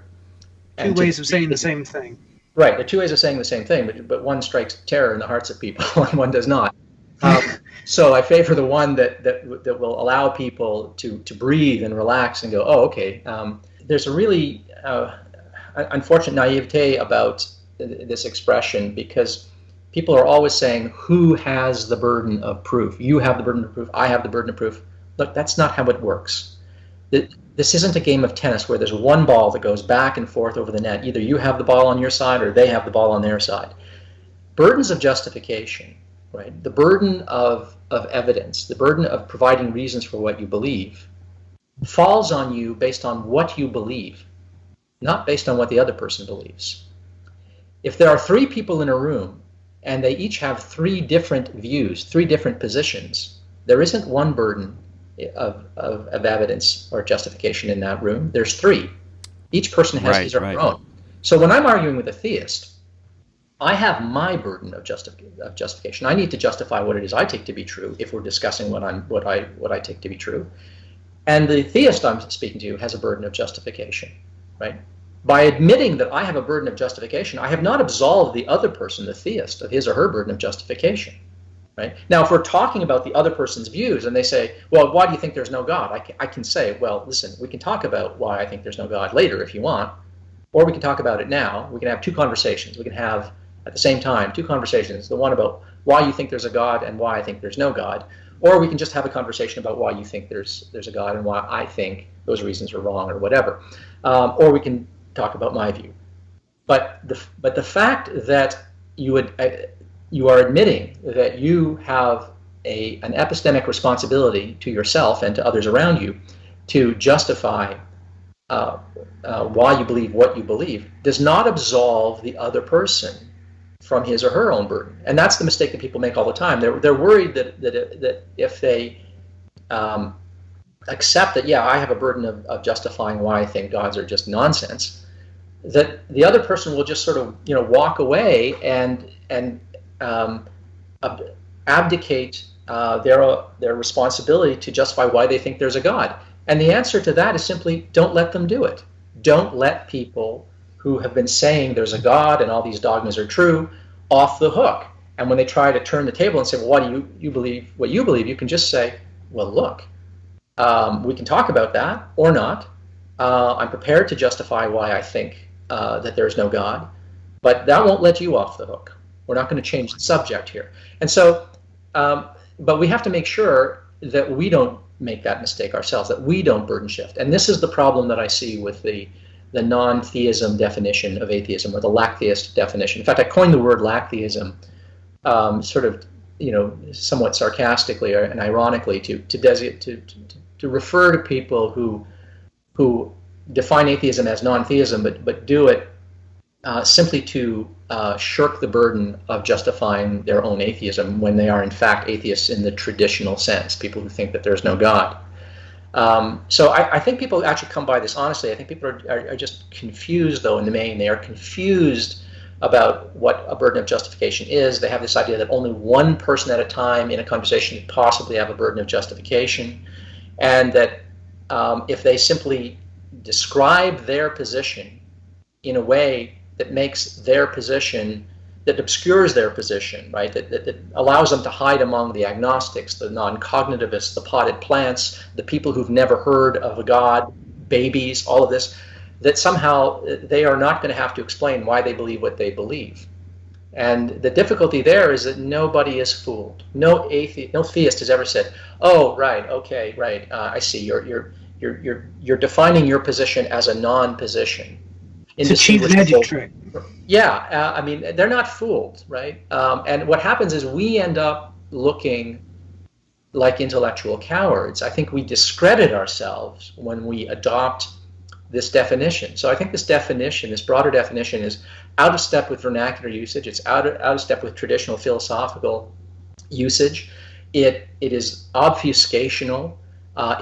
Two ways of saying the same thing. Right, there are two ways of saying the same thing, but one strikes terror in the hearts of people and one does not. So I favor the one that will allow people to breathe and relax and go, oh, okay. There's a really unfortunate naivete about this expression, because people are always saying, who has the burden of proof? You have the burden of proof, I have the burden of proof. Look, that's not how it works. This isn't a game of tennis where there's one ball that goes back and forth over the net. Either you have the ball on your side or they have the ball on their side. Burdens of justification right? The burden of evidence, the burden of providing reasons for what you believe, falls on you based on what you believe, not based on what the other person believes. If there are three people in a room and they each have three different views, three different positions, there isn't one burden of evidence or justification in that room. There's three. Each person has his or her own. So when I'm arguing with a theist, I have my burden of justification. I need to justify what it is I take to be true if we're discussing what I take to be true. And the theist I'm speaking to has a burden of justification, right? By admitting that I have a burden of justification, I have not absolved the other person, the theist, of his or her burden of justification, right? Now, if we're talking about the other person's views and they say, well, why do you think there's no God? I can say, well, listen, we can talk about why I think there's no God later if you want, or we can talk about it now. We can have two conversations. We can have, at the same time, two conversations, the one about why you think there's a God and why I think there's no God, or we can just have a conversation about why you think there's a God and why I think those reasons are wrong or whatever, or we can talk about my view. But the fact that you are admitting that you have an epistemic responsibility to yourself and to others around you to justify why you believe what you believe does not absolve the other person from his or her own burden. And that's the mistake that people make all the time. They're worried that if they accept that, yeah, I have a burden of justifying why I think gods are just nonsense, that the other person will just sort of walk away and abdicate their responsibility to justify why they think there's a God. And the answer to that is simply don't let them do it. Don't let people who have been saying there's a God and all these dogmas are true off the hook. And when they try to turn the table and say, well, why do you believe what you believe? You can just say, well, look, we can talk about that or not. I'm prepared to justify why I think that there's no God, but that won't let you off the hook. We're not going to change the subject here. And so, but we have to make sure that we don't make that mistake ourselves, that we don't burden shift. And this is the problem that I see with the non-theism definition of atheism, or the Lacktheist definition. In fact, I coined the word Lacktheism sort of, somewhat sarcastically and ironically to refer to people who define atheism as non-theism, but do it simply to shirk the burden of justifying their own atheism when they are in fact atheists in the traditional sense, people who think that there's no God. So I think people actually come by this honestly. I think people are just confused, though, in the main. They are confused about what a burden of justification is. They have this idea that only one person at a time in a conversation could possibly have a burden of justification, and that if they simply describe their position in a way that makes their position, that obscures their position, right? That allows them to hide among the agnostics, the non-cognitivists, the potted plants, the people who've never heard of a God, babies, all of this, that somehow they are not going to have to explain why they believe what they believe. And the difficulty there is that nobody is fooled. No theist has ever said, "Oh, right, okay, right, I see. You're defining your position as a non-position." It's a cheap magic trick. Yeah, I mean, they're not fooled, right? And what happens is we end up looking like intellectual cowards. I think we discredit ourselves when we adopt this definition. So I think this definition, this broader definition, is out of step with vernacular usage. It's out of step with traditional philosophical usage. It is obfuscational.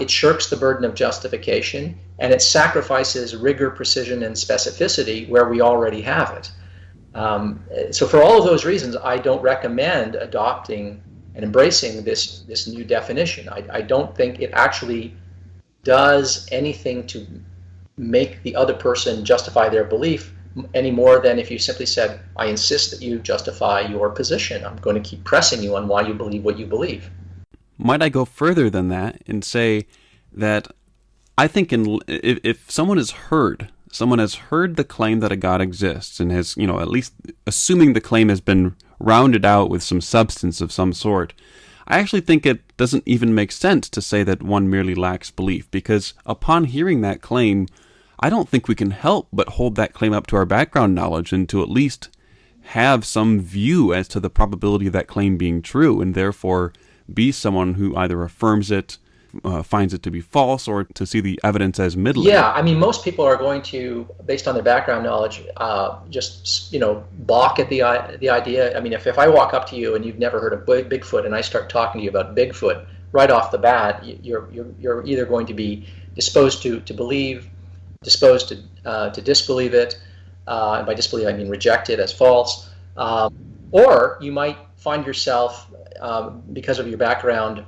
It shirks the burden of justification, and it sacrifices rigor, precision, and specificity where we already have it. So for all of those reasons, I don't recommend adopting and embracing this new definition. I don't think it actually does anything to make the other person justify their belief any more than if you simply said, I insist that you justify your position. I'm going to keep pressing you on why you believe what you believe. Might I go further than that and say that I think if someone has heard the claim that a God exists and has, at least assuming the claim has been rounded out with some substance of some sort, I actually think it doesn't even make sense to say that one merely lacks belief, because upon hearing that claim, I don't think we can help but hold that claim up to our background knowledge and to at least have some view as to the probability of that claim being true, and therefore be someone who either affirms it, finds it to be false, or to see the evidence as middling. Yeah, I mean, most people are going to, based on their background knowledge, just balk at the idea. I mean, if I walk up to you and you've never heard of Bigfoot, and I start talking to you about Bigfoot right off the bat, you're either going to be disposed to believe, disposed to disbelieve it, and by disbelieve I mean reject it as false, or you might find yourself, because of your background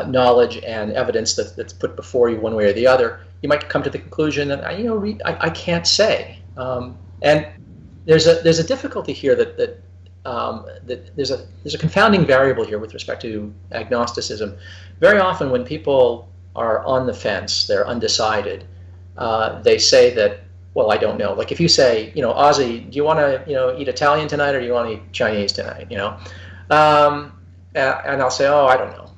knowledge and evidence that's put before you one way or the other, you might come to the conclusion that I can't say. And there's a difficulty here that there's a confounding variable here with respect to agnosticism. Very often when people are on the fence, they're undecided, they say that, well, I don't know. Like if you say, Ozzy, do you want to eat Italian tonight, or do you want to eat Chinese tonight? And I'll say, oh, I don't know.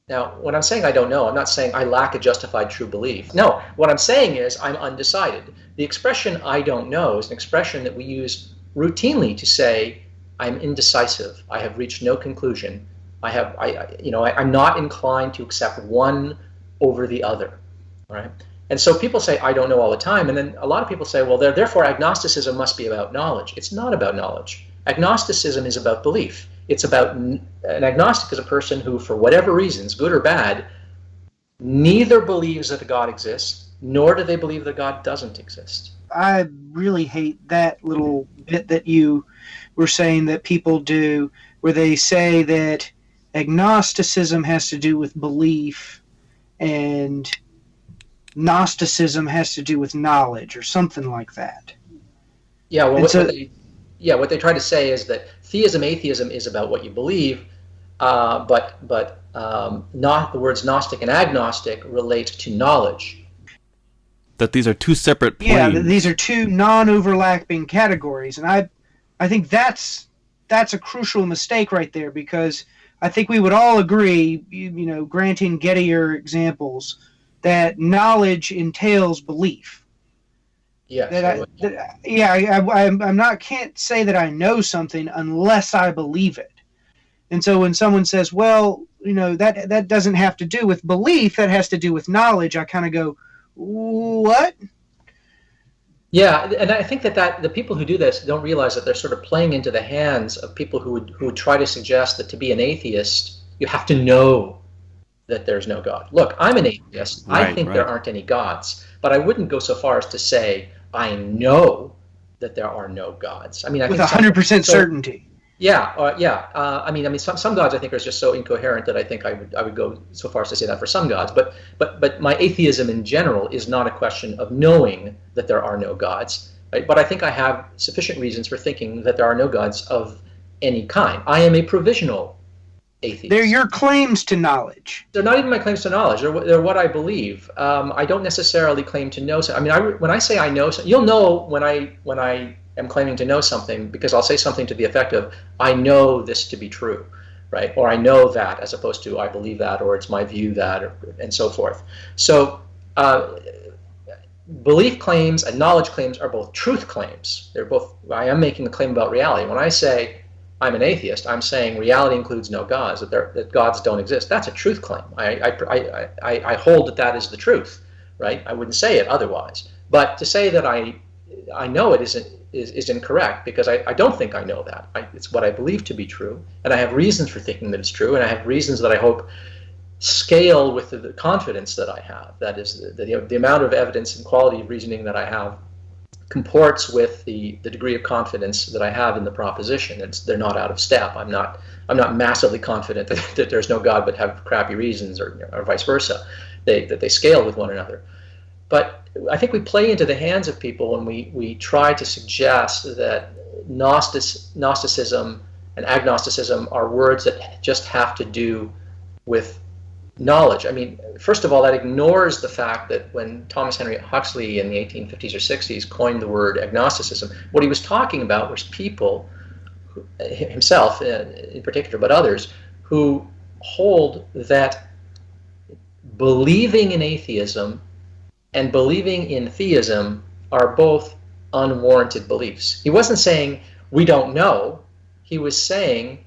Now, when I'm saying I don't know, I'm not saying I lack a justified true belief. No, what I'm saying is I'm undecided. The expression I don't know is an expression that we use routinely to say I'm indecisive. I have reached no conclusion. I'm not inclined to accept one over the other, right? And so people say I don't know all the time, and then a lot of people say, well, therefore agnosticism must be about knowledge. It's not about knowledge. Agnosticism is about belief. It's about, an agnostic is a person who, for whatever reasons, good or bad, neither believes that a God exists, nor do they believe that God doesn't exist. I really hate that little bit that you were saying that people do, where they say that agnosticism has to do with belief and Gnosticism has to do with knowledge, or something like that. Yeah, well, what they try to say is that theism, atheism is about what you believe, but not the words Gnostic and agnostic relate to knowledge. That these are two separate planes. Yeah, these are two non-overlapping categories, and I think that's a crucial mistake right there, because I think we would all agree, granting Gettier examples, that knowledge entails belief. Yes. Can't say that I know something unless I believe it. And so when someone says, well, that doesn't have to do with belief, that has to do with knowledge, I kind of go, what? Yeah, and I think that the people who do this don't realize that they're sort of playing into the hands of people who would try to suggest that to be an atheist, you have to know that there's no God. Look, I'm an atheist. I think there aren't any gods, but I wouldn't go so far as to say I know that there are no gods. I mean, with 100% certainty. Yeah, I mean, some gods I think are just so incoherent that I think I would go so far as to say that for some gods. But my atheism in general is not a question of knowing that there are no gods. Right? But I think I have sufficient reasons for thinking that there are no gods of any kind. I am a provisional atheist. They're your claims to knowledge. They're not even my claims to knowledge. They're what I believe. I don't necessarily claim to know. I mean, when I say I know, you'll know when I am claiming to know something, because I'll say something to the effect of, I know this to be true, right? Or I know that, as opposed to I believe that, or it's my view that, and so forth. So belief claims and knowledge claims are both truth claims. I am making a claim about reality. When I say I'm an atheist, I'm saying reality includes no gods, that gods don't exist. That's a truth claim. I hold that is the truth, right? I wouldn't say it otherwise. But to say that I know it is incorrect, because I don't think I know that. It's what I believe to be true, and I have reasons for thinking that it's true, and I have reasons that I hope scale with the confidence that I have. That is, the amount of evidence and quality of reasoning that I have comports with the degree of confidence that I have in the proposition. They're not out of step. I'm not massively confident that there's no God, but have crappy reasons, or vice versa. That they scale with one another. But I think we play into the hands of people when we try to suggest that Gnosticism and agnosticism are words that just have to do with knowledge. I mean, first of all, that ignores the fact that when Thomas Henry Huxley in the 1850s or 60s coined the word agnosticism, what he was talking about was people, himself in particular, but others, who hold that believing in atheism and believing in theism are both unwarranted beliefs. He wasn't saying, we don't know, he was saying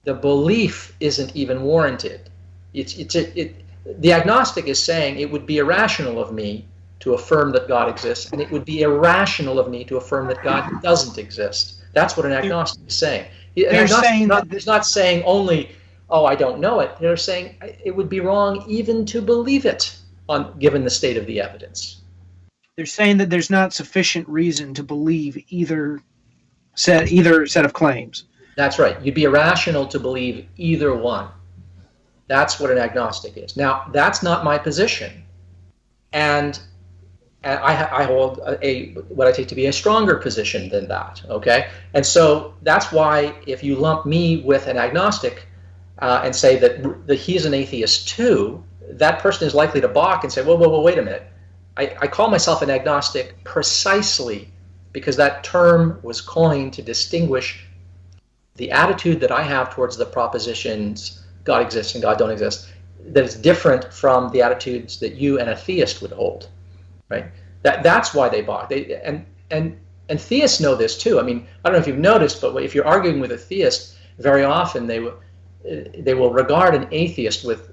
the belief isn't even warranted. The agnostic is saying it would be irrational of me to affirm that God exists, and it would be irrational of me to affirm that God doesn't exist. That's what an agnostic is saying. It's not saying only, oh, I don't know it. They're saying it would be wrong even to believe it, given the state of the evidence. They're saying that there's not sufficient reason to believe either set of claims. That's right. You'd be irrational to believe either one. That's what an agnostic is. Now, that's not my position, and I hold what I take to be a stronger position than that. Okay, and so that's why if you lump me with an agnostic and say that he's an atheist too, that person is likely to balk and say, "Whoa, wait a minute. I call myself an agnostic precisely because that term was coined to distinguish the attitude that I have towards the propositions God exists and God don't exist, that is different from the attitudes that you and a theist would hold, right? That's why they balk. And theists know this too. I mean, I don't know if you've noticed, but if you're arguing with a theist, very often they will regard an atheist with,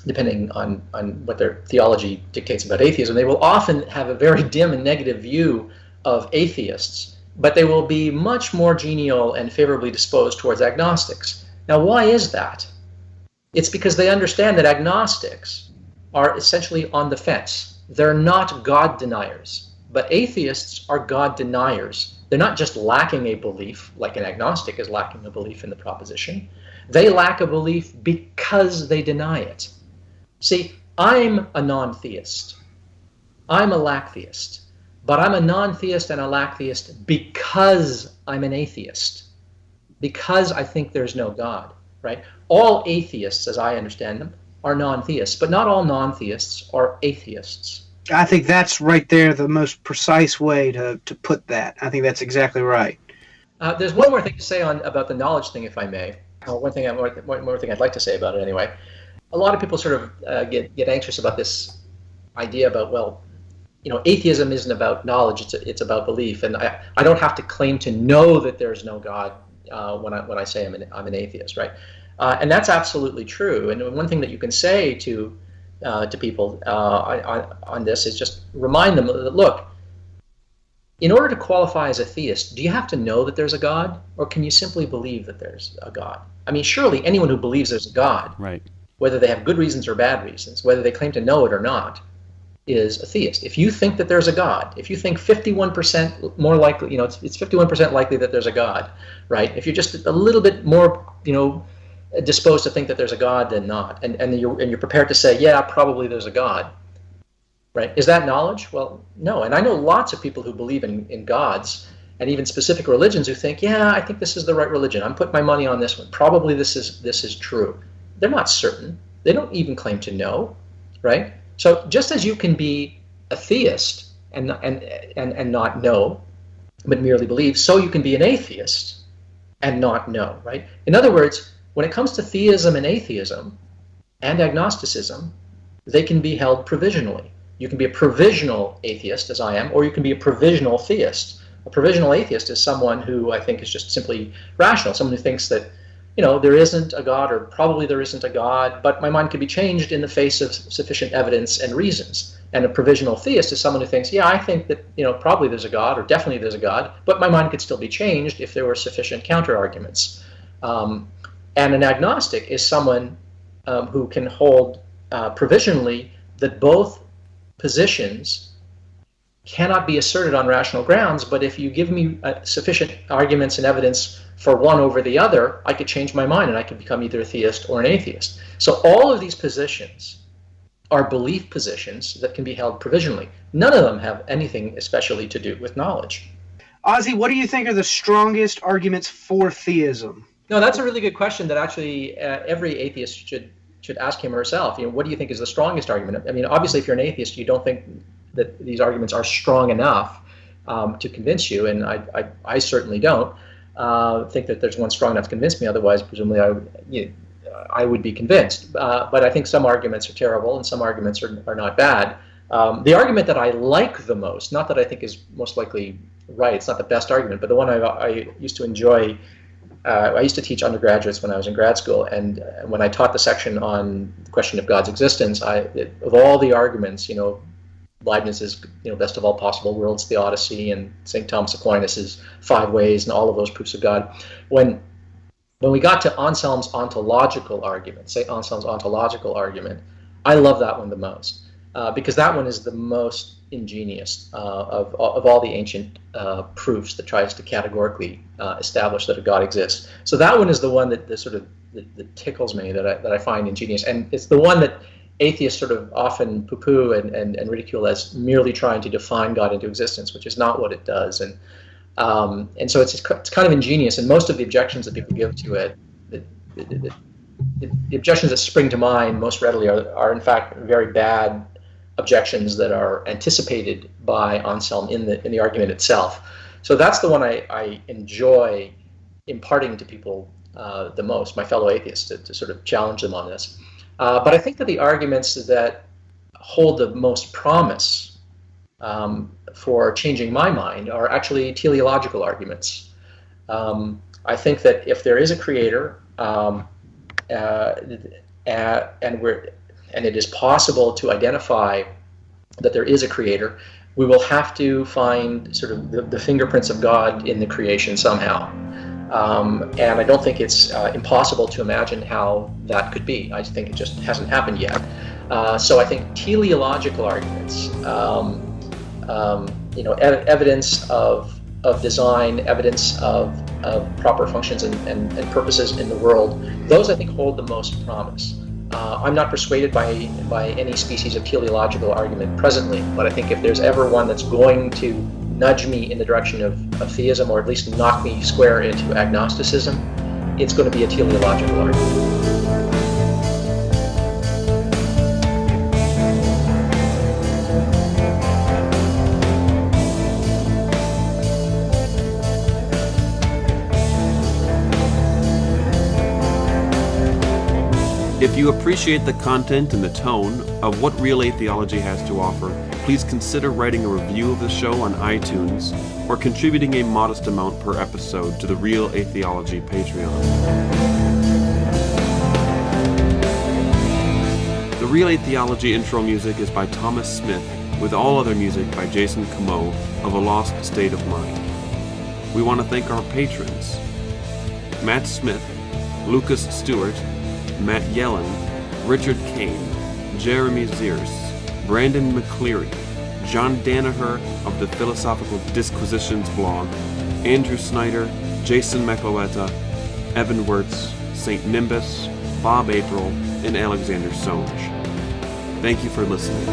depending on what their theology dictates about atheism, they will often have a very dim and negative view of atheists, but they will be much more genial and favorably disposed towards agnostics. Now, why is that? It's because they understand that agnostics are essentially on the fence. They're not God deniers, but atheists are God deniers. They're not just lacking a belief, like an agnostic is lacking a belief in the proposition. They lack a belief because they deny it. See, I'm a non-theist. I'm a lacktheist. But I'm a non-theist and a lacktheist because I'm an atheist. Because I think there's no God, right? All atheists, as I understand them, are non-theists, but not all non-theists are atheists. I think that's right there the most precise way to put that. I think that's exactly right. There's one more thing to say about the knowledge thing, if I may. One more thing I'd like to say about it anyway. A lot of people sort of get anxious about this idea about, well, atheism isn't about knowledge, it's about belief, and I don't have to claim to know that there's no God when I say I'm an atheist, right? And that's absolutely true. And one thing that you can say to people on this is just remind them that, look, in order to qualify as a theist, do you have to know that there's a God, or can you simply believe that there's a God? I mean, surely anyone who believes there's a God, right, whether they have good reasons or bad reasons, whether they claim to know it or not, is a theist. If you think that there's a God, if you think 51% more likely, it's 51% likely that there's a God, right? If you're just a little bit more, disposed to think that there's a God than not, and you're prepared to say, yeah, probably there's a God, right? Is that knowledge? Well, no. And I know lots of people who believe in gods and even specific religions who think, yeah, I think this is the right religion. I'm putting my money on this one. Probably this is true. They're not certain. They don't even claim to know, right? So just as you can be a theist and not know, but merely believe, so you can be an atheist and not know, right? In other words, when it comes to theism and atheism and agnosticism, they can be held provisionally. You can be a provisional atheist, as I am, or you can be a provisional theist. A provisional atheist is someone who I think is just simply rational, someone who thinks that there isn't a God, or probably there isn't a God, but my mind can be changed in the face of sufficient evidence and reasons. And a provisional theist is someone who thinks, yeah, I think that, probably there's a God, or definitely there's a God, but my mind could still be changed if there were sufficient counter-arguments. And an agnostic is someone who can hold provisionally that both positions cannot be asserted on rational grounds, but if you give me sufficient arguments and evidence for one over the other, I could change my mind and I could become either a theist or an atheist. So all of these positions are belief positions that can be held provisionally. None of them have anything especially to do with knowledge. Ozzy, what do you think are the strongest arguments for theism? No, that's a really good question that actually every atheist should ask him or herself. What do you think is the strongest argument? I mean, obviously, if you're an atheist, you don't think that these arguments are strong enough to convince you, and I certainly don't think that there's one strong enough to convince me. Otherwise, presumably, I would be convinced. But I think some arguments are terrible, and some arguments are not bad. The argument that I like the most, not that I think is most likely right. It's not the best argument, but the one I used to enjoy. I used to teach undergraduates when I was in grad school, and when I taught the section on the question of God's existence, of all the arguments, Leibniz's best of all possible worlds theodicy, and St. Thomas Aquinas' 5 ways, and all of those proofs of God. When we got to Anselm's ontological argument, St. Anselm's ontological argument, I love that one the most, because that one is the most ingenious of all the ancient proofs that tries to categorically establish that a God exists. So that one is the one that that tickles me, that I find ingenious, and it's the one that atheists sort of often poo-poo and ridicule as merely trying to define God into existence, which is not what it does. And so it's kind of ingenious, and most of the objections that people give to it, the objections that spring to mind most readily are in fact very bad objections that are anticipated by Anselm in the argument itself. So that's the one I enjoy imparting to people the most, my fellow atheists, to sort of challenge them on this. But I think that the arguments that hold the most promise for changing my mind are actually teleological arguments. I think that if there is a creator, and it is possible to identify that there is a creator, we will have to find sort of the fingerprints of God in the creation somehow. And I don't think it's impossible to imagine how that could be. I think it just hasn't happened yet. So I think teleological arguments, evidence of design, evidence of proper functions and purposes in the world, those I think hold the most promise. I'm not persuaded by any species of teleological argument presently, but I think if there's ever one that's going to nudge me in the direction of theism, or at least knock me square into agnosticism, it's going to be a teleological argument. If you appreciate the content and the tone of what Real Atheology has to offer, please consider writing a review of the show on iTunes or contributing a modest amount per episode to the Real Atheology Patreon. The Real Atheology intro music is by Thomas Smith, with all other music by Jason Comeau of A Lost State of Mind. We want to thank our patrons: Matt Smith, Lucas Stewart, Matt Yellen, Richard Kane, Jeremy Zierce, Brandon McCleary, John Danaher of the Philosophical Disquisitions blog, Andrew Snyder, Jason McElweta, Evan Wirtz, St. Nimbus, Bob April, and Alexander Songe. Thank you for listening.